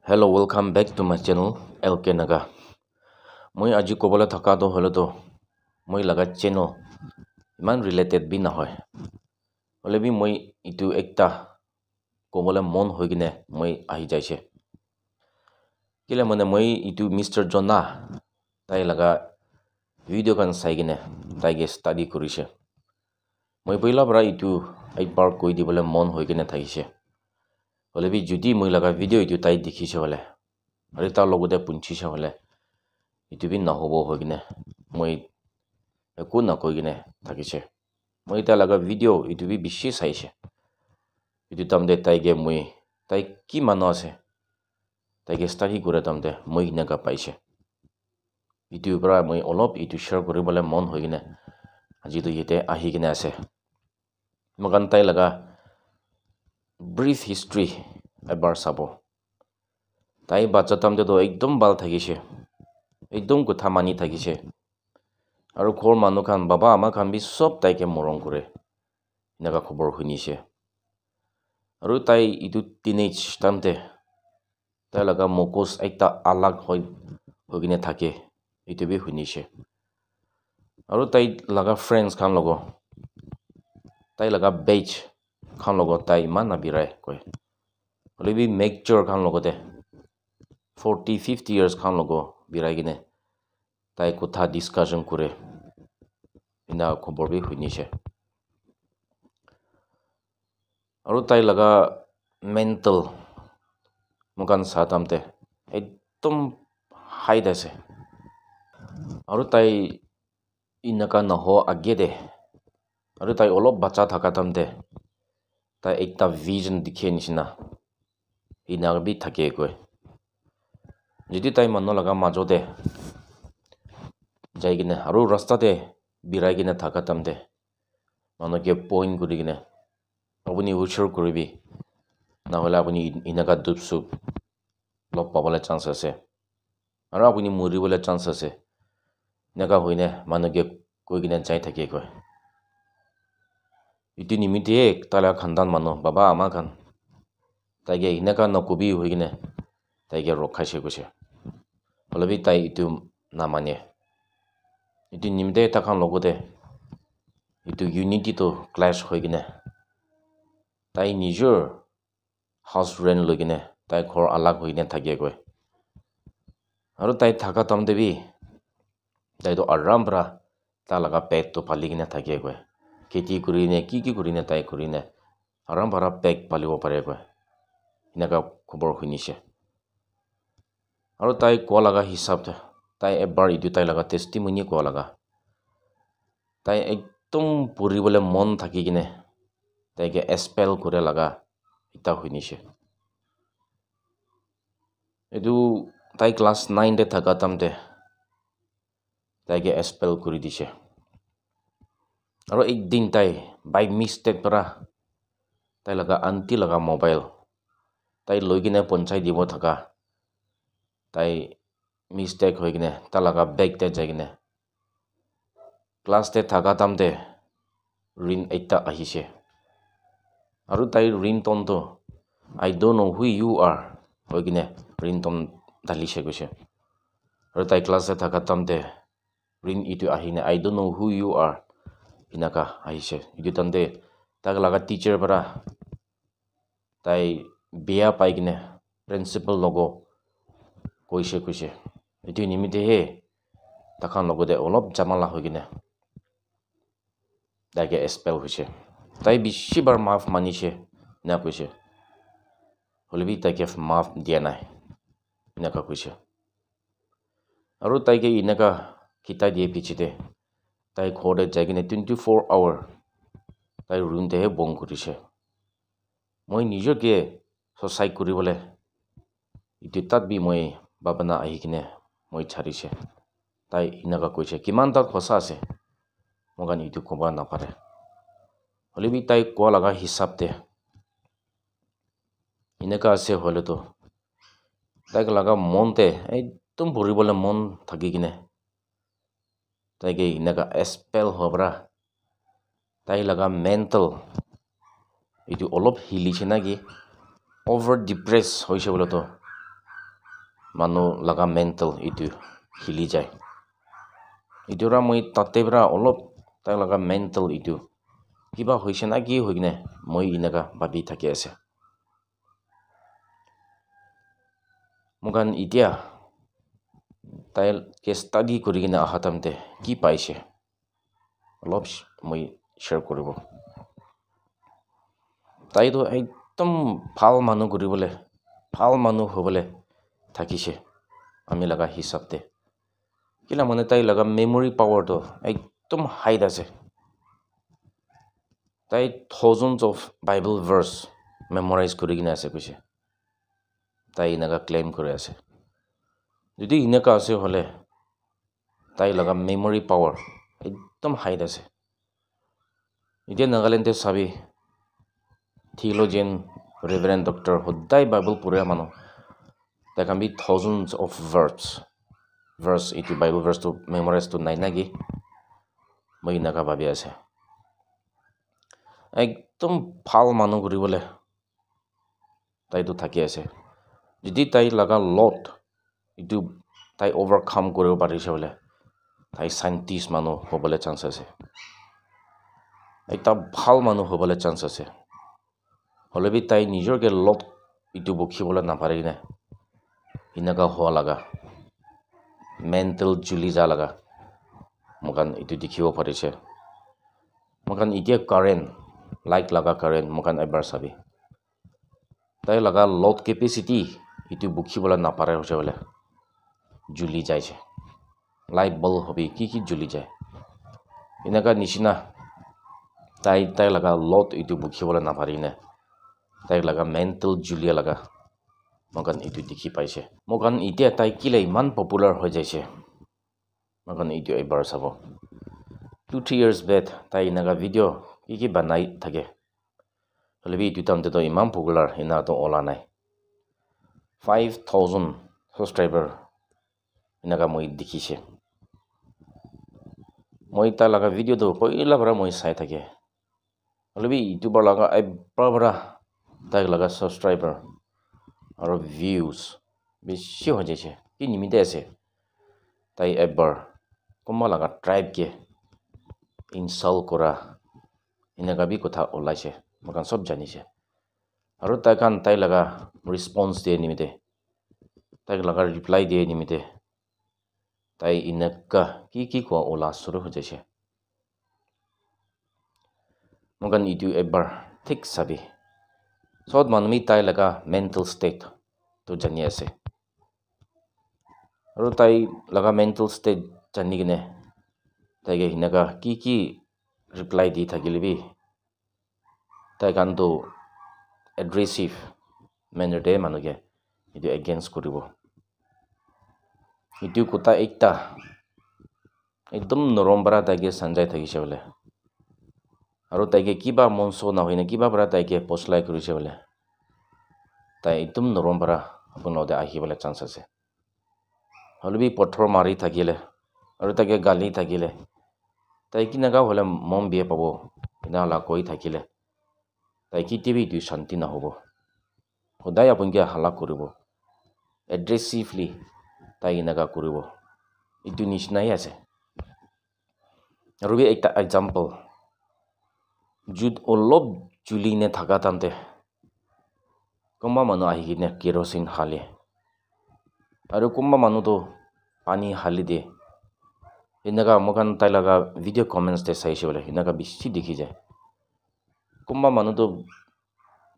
Hello, welcome back to my channel LK Naga. Moi aji kobole thaka to hole to moi laga channel iman related bi na hoy. Hole bi moi itu ekta kobole mon hoy gine moi ahi jaise. Kile mane moi itu Mr. Jonna tai laga video kan sai gine tai ge study kurise. Moi boila bra itu ekbar koi di bole mon hoy gine thaise. Hole bi judi moi laga video itu tai dikhise hole. Ari ta logode punchise hole. Itu bi nahobo hoy gine moi ekো na koi gine thakise. Moi ta laga video itu bi bishi saise. Itu tamde tai ge moi tai ki mano ase. Tai ge study kore tamde moi naga paise. Itu bra moi olop itu share koribole mon hoy gine aji to yete ahi gine ase. Magan tai laga brief history ebar sabo. Tai bacha tamde to ekdom bal thakise. Ekdom kotha mani thakise. Aru khor manu khan baba ama khan bi sob tai ke morong kore. Naga khobor hunise. Aru tai itu teenage tamte tai laga mokos ekta alag hoy hogine thake. Itu bi hunise. Aru tai laga friends khan logo tai laga batch khan logo tai man na birai koi. Hole bi mature khan logo de 40-50 years khan logo birai gine tai kotha discussion kore. Ina khobor bi hunise. Aru tai laga mental mukan satamte ekdom high dase. Aru tai inaka naho age de. Aru tai olop bacha thaka tamte tai ekta vision dikhe nishina. Ina bi thake koi. Jodi tai mano laga majo de jai gine aru rasta de birai gine thaka tamte mano ke point kuri gine apuni ushur kuribi na hole apuni inaka dupsu lop pabole chance ase. Aru apuni muri bole chance ase. Naka hoine manu ke koi gine jai thake koi. Itu nimite tala khandan manu baba ama khan tai ge inaka na kubi hoi gine tai ge rokhaise kose. Holabi tai itu na mane. Itu nimite ta khan logo de itu unity to clash hoi gine tai nijor house rent loi gine tai khor alag hoi gine thake koi. Aru tai thaka tamde bi tai to aram bra ta laga pet to pali gine thake koi. Keti kurine ki kurine tai kurine aram bra pek palibo pare koi. Inaka khobor hunise. Aru tai ko laga hisab de tai ebar itu tai laga testimony ko laga tai ekdom puri bole mon thaki gine tai ge expel kore laga ita hunise. Edu tai class 9 de thaka tamte tai ge expel kuri dise. Aru ek din tai by mistake para tai laga auntie laga mobile tai loi gine ponchai dibo thaka tai mistake hoi gine ta laga bag te jai gine class te thaka tamte rin ekta ahise. Aru tai ringtone to I don't know who you are hoi gine ringtone dalise kose. Aru tai class te thaka tamte ring itu ahine I don't know who you are inaka ahise. Itu tamte ta laga teacher para tai bia pai gine principal logo koise koise. Itu nimite he takhan logo de olop jamala hoi gine tai ge expel hoise. Tai bishi bar maaf manise na koise. Holebi tai ge maaf dia nai inaka koise. Aru tai ge inaka kita die pichite tai khode jai gine 24 hour tai room te bong kurise. Moi nijor ge society kuribole itu tat bi moi babana ahi kine moi charise. Tai inaka koise kiman ta khosa ase mogan itu koba na pare. Holebi tai ko laga hisab te inaka ase hole to tai laga mon te ekdom buri bole mon thaki gine tai ge inaka expel hobra tai laga mental itu olop hilise nagi over depressed hoise bole to manu laga mental itu hili jai itu ra moi tate bra olop tai laga mental itu kiba hoise na ki hoigine moi inaga babi thaki ase mugan itia tai ke study kurigina ahatamte ki paise olop moi share koribo tai to ekdom phal manu kuribole phal manu hobole thakise ami laga hisabte kila mane tai laga memory power to ekdom high ase tai thousands of bible verse memorize kurigina ase koise tai inaga claim kore ase যদি ইনাকা আছে হলে তাই লগা memory power একদম হাই আছে এতিয়া নাগালেণ্ডে চাবি theologian reverend doctor সদায় বাইবেল পঢ়া মানুহ there can be thousands of verse itu bible verse to memorize to নাই নাকি মই নাকা ভাবি আছে একদম ভাল মানুহ কৰিবলে তাইতো থাকি আছে যদি তাই লগা লট itu তাই overcome কৰিব পাৰিছে বলে তাই সাইন্টিষ্ট মানুহ হ'বলৈ চান্স আছে এটা ভাল মানুহ হ'বলৈ চান্স আছে হলেবি তাই নিজৰ কে লট ইটো বখিবলৈ নাপাৰি না ইনাকা হোৱা লাগা মেন্টেল জুলি যা লাগা মকান ইটো দেখিব পাৰিছে মকান এতিয়া কাৰেন্ট লাইক লাগা কাৰেন্ট মকান এবাৰ চাবি তাই লাগা লট কেপাসিটি ইটো বখিবলৈ নাপাৰে হৈছে বলে জুলি যাইছে লাইট বল হবি কি জুলি যায় ইনাকা নিচিনা তাই লাগা লট ইটো বখিবলৈ নাপাৰি না তাই লাগা মেন্টেল জুলিয়া লাগা মকান ইটো দেখি পাইছে মকান এতিয়া তাই কিলে ইমান পপুলাৰ হৈ যাইছে মকান ইটো এবাৰ চাব 2-3 years back তাই ইনাকা ভিডিঅ কি বনাই থাকে হলেবি ইটো টাইমতে তো ইমান পপুলাৰ ইনা তো ওলা নাই 5,000 সাবস্ক্ৰাইবাৰ ইনাকা মই দেখিছে মই তাৰ লগা ভিডিঅ তো পইলা পৰা মই চাই থাকে হলেবি ইউটিউবৰ লগা এবাৰ পৰা তাই লগা সাবস্ক্ৰাইবাৰ আৰু ভিউজ বেছি হৈ যাইছে কি নিমিতে আছে তাই এবাৰ কোনবা লগা ট্ৰাইব কে ইনসাল্ট কৰা ইনাকা বি কথা ওলাইছে মকান সব জানিছে আৰু তাই লগা ৰেসপন্স দিয়ে নিমিতে তাই লগা ৰিপ্লাই দিয়ে নিমিতে তাই ইনাকা কি কোৱা ওলা শুৰু হৈ যাইছে মকান ইটো এবাৰ ঠিক চাবি সব মানুহ তাই লগা মেন্টেল ষ্টেট তো জানি আছে আৰু তাই লগা মেন্টেল ষ্টেট জানি কিনে তাইকে ইনাকা কি ৰিপ্লাই দি থাকিলিবি তাই কানটো এগ্ৰেছিভ মেনাৰতে মানুহকে ইটো এগেইনষ্ট কৰিব ইটো কথা একটা একদম নৰম পৰা তাইকে সঞ্জাই থাকিছে বলে আৰু তাইকে কিবা মনছ নহয় না কিবা পৰা তাইকে পছলাই কৰিছে বলে তাই একদম নৰম পৰা আপোনালোকে আহিবলৈ চান্স আছে হলেবি পথৰ মাৰি থাকিলে আৰু তাইকে গালি থাকিলে তাই কি নাগা হলে মন বিয়ে পাব ইনালা কৈ থাকিলে তাই কেতিয়াবা ইটো শান্তি নহ'ব সদায় আপোনালোকে হাল্লা কৰিব এগ্ৰেছিভলি তাই ইনাকা কৰিব ইটো নিচিনাই আছে আৰু একটা এক্সাম্পল যুদ অলপ জুলিনে থাকা তান্তে কোনবা মানুহ আহি কিনে কেৰোচিন হালে আৰু কোনবা মানুহতো পানী হালি দিয়ে ইনাকা মকান তাই লগা ভিডিঅ' কমেণ্টছ দে চাইছে বলে ইনাকা বেছি দেখি যায় কোনবা মানুহতো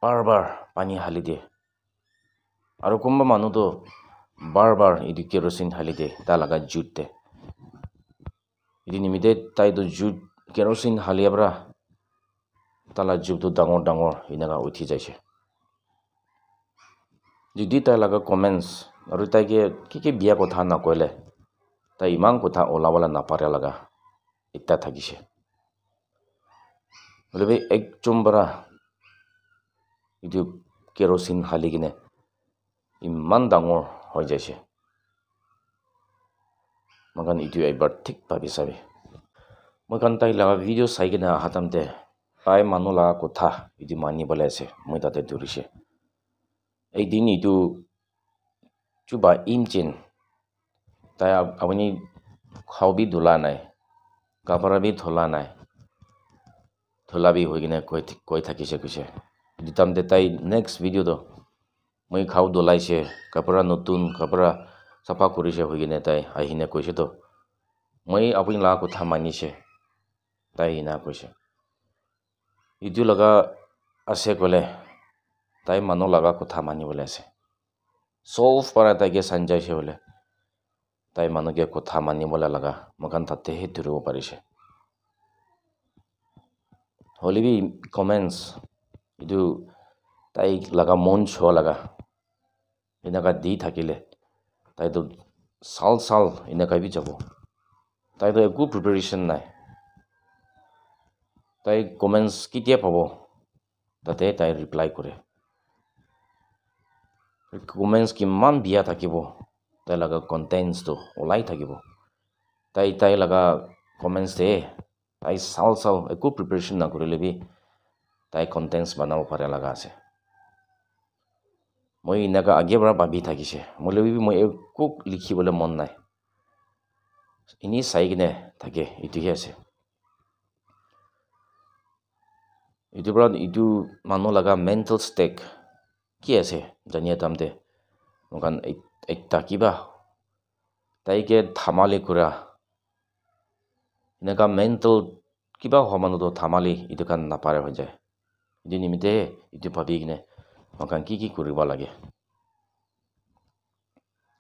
বাৰ পানী হালি দিয়ে আৰু কোনবা মানুহতো বাৰ ইটো কেৰোচিন হালি দিয়ে তাৰ লগা জুইতে ইটো নিমিতে তাইতো জুইত কেৰোচিন হালিয়া পৰা তালা জুইটো ডাঙৰ ইনাকা উঠি যাইছে যদি তাই লগা কমেণ্টছ আৰু তাইকে কি বিয়া কথা নকলে তাই ইমান কথা ওলাবলৈ নাপাৰে লগা এতিয়া থাকিছে হলে একজন পৰা ইটো কেৰোচিন হালি কিনে ইমান ডাঙৰ হৈ যাইছে মকান ইটো এবাৰ ঠিক ভাবি চাবি মকান তাই লগা ভিডিঅ' চাই কিনে আহাতামতে তাই মানুহ লগা কথা ইটো মানিবলৈ আছে মই তাতে ধৰিছে এদিন ইটো chuba imchin tai apuni khau bi dhula nai kapara bi thola nai thola bi hoigine koi thakise kuise ditam de tai next video do moi khau dhulaise kapara notun kapara safa kurise hoigine tai ahine koise to moi apuni la kotha manise tai ina koise idu laga ase kole tai manu laga kotha mani bole ase solve para tai ke sanjai se bole tai manu ke kotha mani bola laga makan tate he thuribo parise holibi comments idu tai laga mon cho laga inaka di thakile tai to sal inaka bi jabo tai to egu preparation nai tai comments kitia pabo tate tai reply kore comments kiman bia thakibo tai laga contents to olai thakibo tai laga comments de tai sal egu preparation na korile bi tai contents banabo pare laga ase moi inaka age bara babi thakise mole bi moi egu likhibole mon nai ini saigine thake itu hi ase itu bra itu manu laga mental stake ki ase jania tamte mokan ekta kiba tai ke thamale kura inaka mental kiba homanu to thamali itu kan napare ho jae itu nimite itu bhabi kine mokan ki kuriba lage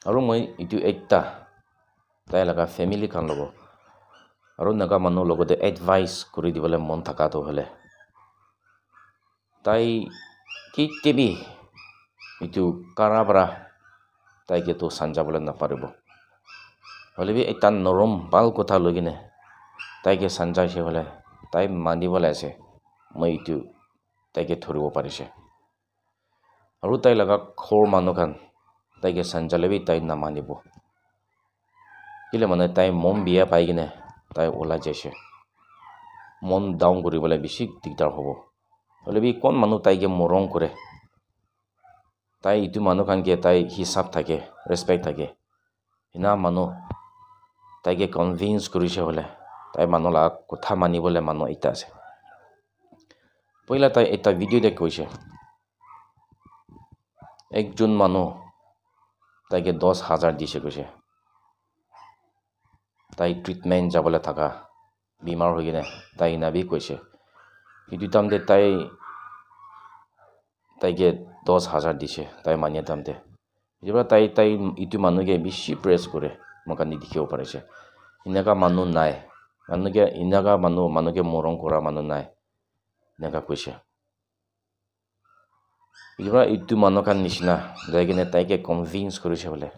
aru moi itu ekta tai laga family kan logo aru naga manu logo de advice kuri dibole mon thaka to hole tai ki tibi itu karabra tai ke to sanja bole na paribo hole bi ekta norom bal kotha logine tai ke sanja se hole tai mani bole ase moi itu tai ke thoribo parise aru tai laga khor manu kan tai ke sanja lebi tai na manibo kile mane tai mom bia pai gine tai ola jese mon down kuribole bishi dikdar hobo hole bi kon manu tai ke morong kore tai itu manu kan ke tai hisab thake respect thake ina manu tai ke convince kurise hole tai manu la kotha manibole manu ita ase poila tai eta video de koise ekjon manu tai ke 10,000 dise koise tai treatment jabole thaka bimar hogine tai nabi koise itu tamde tai ke 10,000 dise tai mania tamde jeba tai itu manu ke bishi press kore mokan ni dikhibo parise inaka manu nai inaka manu ke morong kora manu nai naka koise jeba itu manu kan nishina jaigine tai ke convince korise bole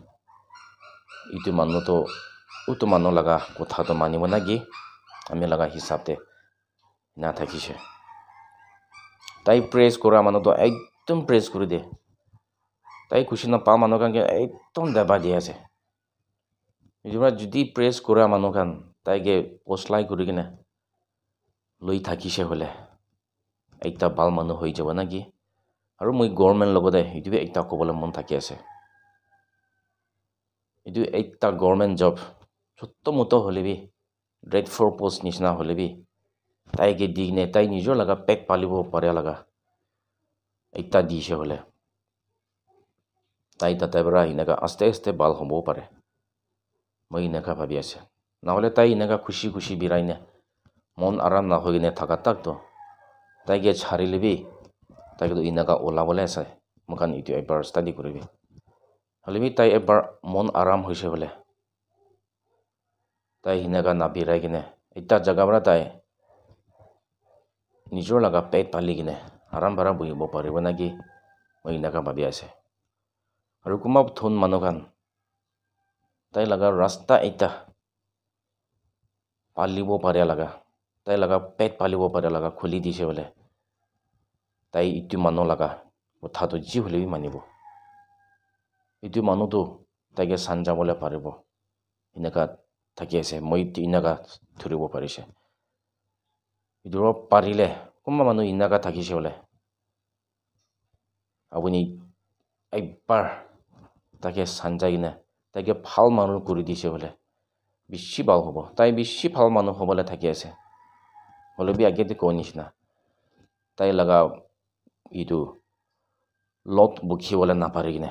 itu manu to utu manu laga kotha to manibo nagi ami laga hisab te na thakise tai praise kora manu to ekdom praise kuri de tai khushi na pa manu kan ke ekdom daba di ase jeba judi praise kora manu kan tai ke post like kuri kine loi thakise hole ekta bal manu hoi jabo nagi aru moi government logo de itu ekta kobole mon thaki ase itu ekta government job chotto moto hole bi grade 4 post nishna hole bi tai ke digne tai nijor laga pek palibo pare laga ekta dise hole tai tate bra inaka aste bal hobo pare moi inaka bhabi ase na hole tai inaka khushi biraine mon aram na hogine thaka tak to tai ke chhari lebi tai ke inaka ola bole ase mokan itu ebar study koribi hole bi tai ebar mon aram hoise bole tai inaka na birai kine ekta jaga bra tai nijor laga pet pali kine aram bara buhibo paribo nagi moi inaka bhabi ase aru kumab thon manu kan tai laga rasta ekta palibo pare laga tai laga pet palibo pare laga khuli dise bole tai itu manu laga kotha to ji hole bi manibo itu manu to tai ke sanja bole paribo inaka thaki ase moi inaka thuribo parise iduro parile kumba manu inaka thakise bole apuni ekbar তাকে সাঞ্জাই কিনে তাকে ভাল মানুহ কৰি দিছে বোলে বেছি ভাল হ'ব তাই বেছি ভাল মানুহ হ'বলৈ থাকি আছে হ'লে বি আগেতে কোৱা নিচিনা তাই লগা এইটো লত বুখিবলৈ নাপাৰি কিনে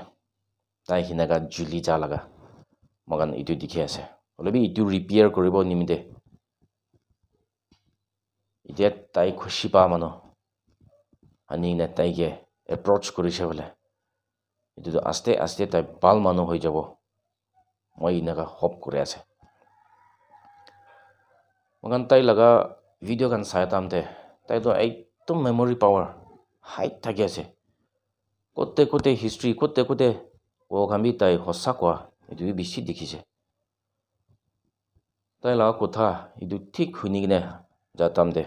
তাই সেনেকা জুলি যা লগা মগান এইটো দেখি আছে হ'লে বি এইটো ৰিপেয়াৰ কৰিব নিমিতে এতিয়া তাই খুচি পা মানুহ আনি কিনে তাইকে এপ্ৰচ কৰিছে বোলে এইটো আস্তে আস্তে তাই ভাল মানুহ হৈ যাব মই এনেকা হপ কৰি আছে মগান তাই লগা ভিডিঅ' গান চাই তামতে তাইতো একদম মেমৰি পাৱাৰ হাইট থাকি আছে কোতে হিষ্ট্ৰী কোতে খান বি তাই সঁচা কোৱা এইটো বেছি দেখিছে তাই লগা কথা এইটো ঠিক শুনি কিনে যা তামতে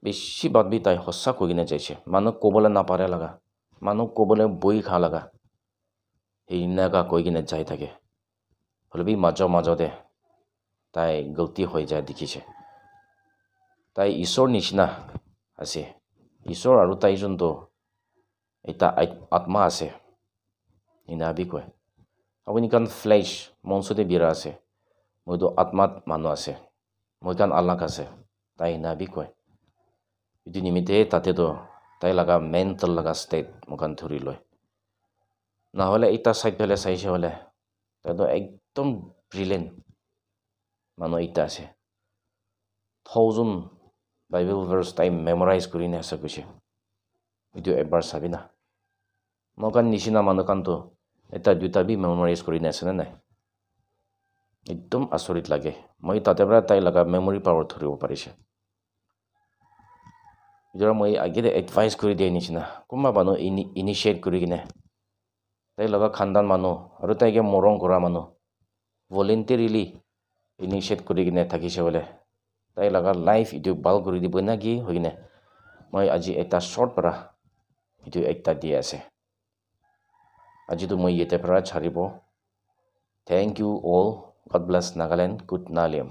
বেছি বাদ বি তাই সঁচা কৈ কিনে যাইছে মানুহ ক'বলৈ নাপাৰে লগা মানুহ ক'বলৈ বই খা লগা সেই এনেকা কৈ কিনে যাই থাকে হ'লে বি মাজতে তাই গলতি হৈ যায় দেখিছে তাই ঈশ্বৰ নিচিনা আছে ঈশ্বৰ আৰু তাই যোনটো এটা আত্মা আছে ইনাবি কয় আপুনি কান ফ্লেছ মনসুতে বিৰা আছে মইতো আত্মাত মানুহ আছে মই কান আল্লাহ আছে তাই ইনাবি কয় এইটো নিমিত্তে তাতেতো তাই লগা মেণ্টেল লগা ষ্টেট মোকান ধৰি লয় নহ'লে এটা চাইড ফেলে চাইছে হ'লে তাইতো একদম ব্ৰিলিয়েণ্ট মানুহ এটা আছে 1000 বাইবেল ভাৰ্ছ তাই মেমৰাইজ কৰি নে আছে কৈছে এইটো এবাৰ চাবি না মোকান নিচিনা মানুহ কানতো এটা দুটা বি মেমৰাইজ কৰি নে আছে নে নাই একদম আচৰিত লাগে মই তাতে পৰা তাই লগা মেমৰি পাৱাৰ ধৰিব পাৰিছে যাৰা মই আগে এডভাইস কৰি দিয়ে নিচিনা কোনোবা মানুহ ইনিচিয়েট কৰি কিনে তাই লগা খানদান মানুহ আৰু তাইকে মৰম কৰা মানুহ ভলেণ্টাৰিলি ইনিচিয়েট কৰি কিনে থাকিছে বোলে তাই লগা লাইফ এইটো ভাল কৰি দিব না কি হৈ কিনে মই আজি এটা শ্বৰ্ট পৰা এইটো একটা দি আছে আজিতো মই ইয়াতে পৰা ছাড়িব thank you all God bless Nagaland good নালিয়াম